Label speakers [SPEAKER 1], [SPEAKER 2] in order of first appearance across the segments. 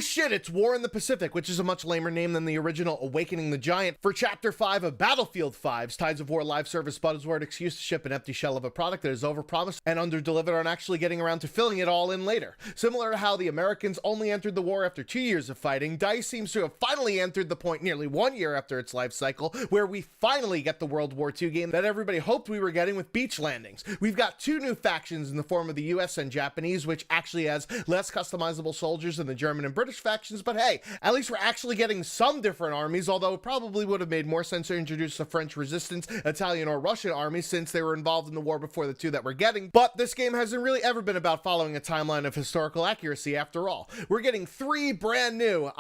[SPEAKER 1] shit, it's War in the Pacific, which is a much lamer name than the original Awakening the Giant, for Chapter 5 of Battlefield 5's Tides of War live service buzzword excuse to ship an empty shell of a product that is overpromised and underdelivered on actually getting around to filling it all in later. Similar to how the Americans only entered the war after 2 years of fighting, DICE seems to have finally entered the point nearly 1 year after its life cycle where we finally get the World War II game that everybody hoped we were getting with beach landings. We've got 2 new factions in the form of the US and Japanese, which actually has less customizable soldiers than the German and British factions, but hey, at least we're actually getting some different armies, although it probably would have made more sense to introduce the French resistance, Italian or Russian armies since they were involved in the war before the 2 that we're getting. But this game hasn't really ever been about following a timeline of historical accuracy after all. We're getting 3 brand new,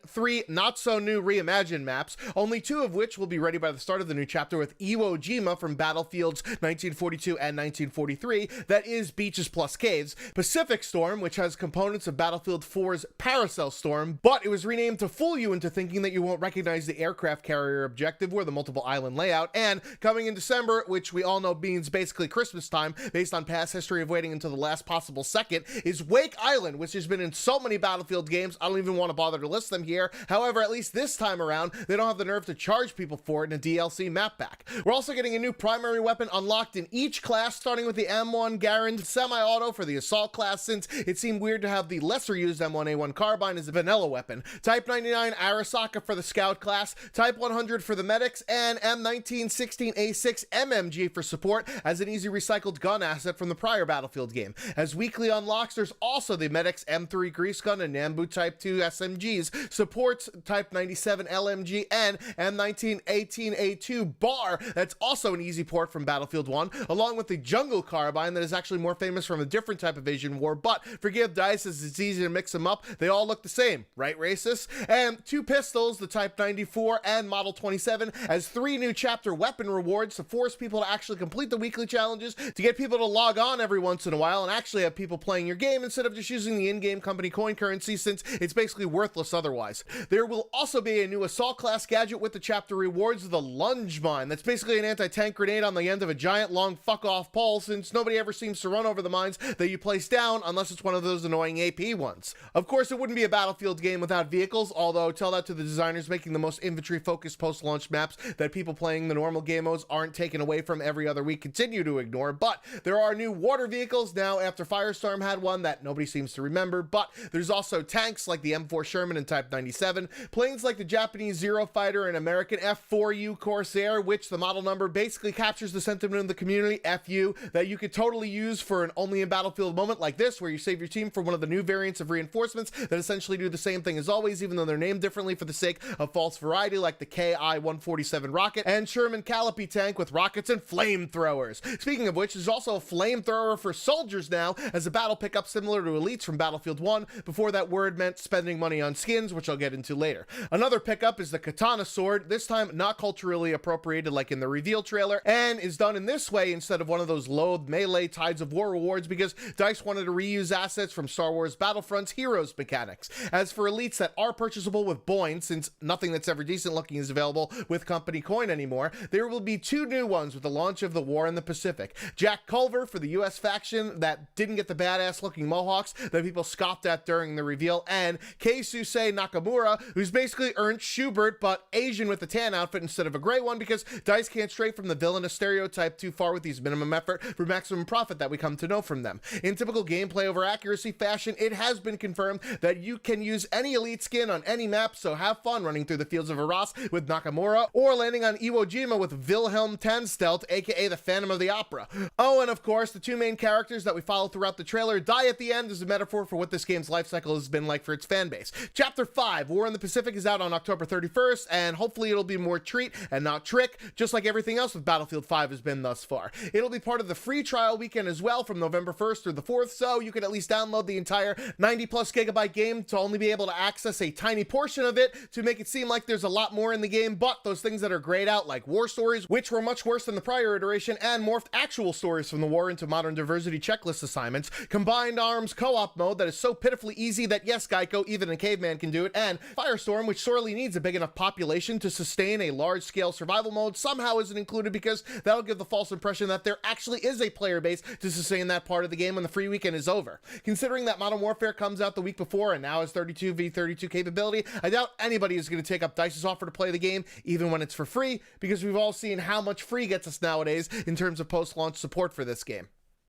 [SPEAKER 1] 3 not so new reimagined maps, only 2 of which will be ready by the start of the new chapter with Iwo Jima from Battlefields 1942 and 1943, that is beaches plus caves, Pacific Storm, which has components of Battlefield 4's Paracel Storm, but it was renamed to fool you into thinking that you won't recognize the aircraft carrier objective or the multiple island layout, and coming in December, which we all know means basically Christmas time, based on past history of waiting until the last possible second, is Wake Island, which has been in so many Battlefield games, I don't even want to bother to list them here. However, at least this time around, they don't have the nerve to charge people for it in a DLC map pack. We're also getting a new primary weapon unlocked in each class, starting with the M1 Garand semi-auto for the assault class, since it seemed weird to have the lesser used M1A1 carbine as a vanilla weapon, Type 99 Arasaka for the scout class, Type 100 for the medics, and M1916A6 MMG for support as an easy recycled gun asset from the prior Battlefield game. As weekly unlocks, there's also the medics M3 grease gun and Nambu Type 2 SMGs, supports Type 97 LMG and M1918A2 bar, that's also an easy port from Battlefield 1, along with the jungle carbine that is actually more famous from a different type of Asian war, but forgive DICE as it's easy to mix them up, they all look the same, right racists? And 2 pistols, the Type 94 and Model 27, as 3 new chapter weapon rewards to force people to actually complete the weekly challenges, to get people to log on every once in a while and actually have people playing your game instead of just using the in-game company coin currency, since it's basically worthless otherwise. There will also be a new assault class gadget with the chapter rewards, the lunge mine. That's basically an anti-tank grenade on the end of a giant long fuck-off pole, since nobody ever seems to run over the mines that you place down unless it's one of those annoying AP ones. Of course, it wouldn't be a Battlefield game without vehicles, although tell that to the designers making the most infantry-focused post-launch maps that people playing the normal game modes aren't taken away from every other week continue to ignore. But there are new water vehicles now after Firestorm had one that nobody seems to remember, but there's also tanks like the M4 Sherman and Type 97, planes like the Japanese Zero Fighter and American F4U Corsair, which the model number basically captures the sentiment of the community, FU, that you could totally use for an only in Battlefield moment like this, where you save your team from one of the new variants of reinforcements that essentially do the same thing as always, even though they're named differently for the sake of false variety, like the KI-147 rocket and Sherman Calliope tank with rockets and flamethrowers. Speaking of which, there's also a flamethrower for soldiers now as a battle pickup similar to Elites from Battlefield 1, before that word meant spending money on skins, which I'll get into later. Another pickup is the katana sword, this time not culturally appropriated like in the reveal trailer, and is done in this way instead of one of those loathed melee Tides of War rewards because DICE wanted to reuse assets from Star Wars Battlefront's Heroes mechanics. As for elites that are purchasable with Boyne, since nothing that's ever decent looking is available with company coin anymore, there will be 2 new ones with the launch of the War in the Pacific. Jack Culver for the US faction that didn't get the badass looking mohawks that people scoffed at during the reveal, and Keisuse Nakamura, who's basically Ernst Schubert but Asian with a tan outfit instead of a gray one, because DICE can't stray from the villainous stereotype too far with these minimum effort for maximum profit that we come to know from them. In typical gameplay over accuracy fashion, it has been confirmed that you can use any elite skin on any map, so have fun running through the fields of Arras with Nakamura, or landing on Iwo Jima with Wilhelm Tenstelt, aka the Phantom of the Opera. Oh, and of course, the 2 main characters that we follow throughout the trailer die at the end as a metaphor for what this game's life cycle has been like for its fan base. Chapter 5, War in the Pacific, is out on October 31st, and hopefully it'll be more treat and not trick, just like everything else with Battlefield 5 has been thus far. It'll be part of the free trial weekend as well from November 1st through the 4th, so you can at least download the entire 90+ gigabyte game to only be able to access a tiny portion of it to make it seem like there's a lot more in the game, but those things that are grayed out like war stories, which were much worse than the prior iteration and morphed actual stories from the war into modern diversity checklist assignments, combined arms co-op mode that is so pitifully easy that yes, Geico, even a caveman can do it, and Firestorm, which sorely needs a big enough population to sustain a large-scale survival mode, somehow isn't included because that'll give the false impression that there actually is a player base to sustain that part of the game when the free weekend is over. Considering that Modern Warfare comes out the week before and now has 32v32 capability, I doubt anybody is going to take up DICE's offer to play the game, even when it's for free, because we've all seen how much free gets us nowadays in terms of post-launch support for this game.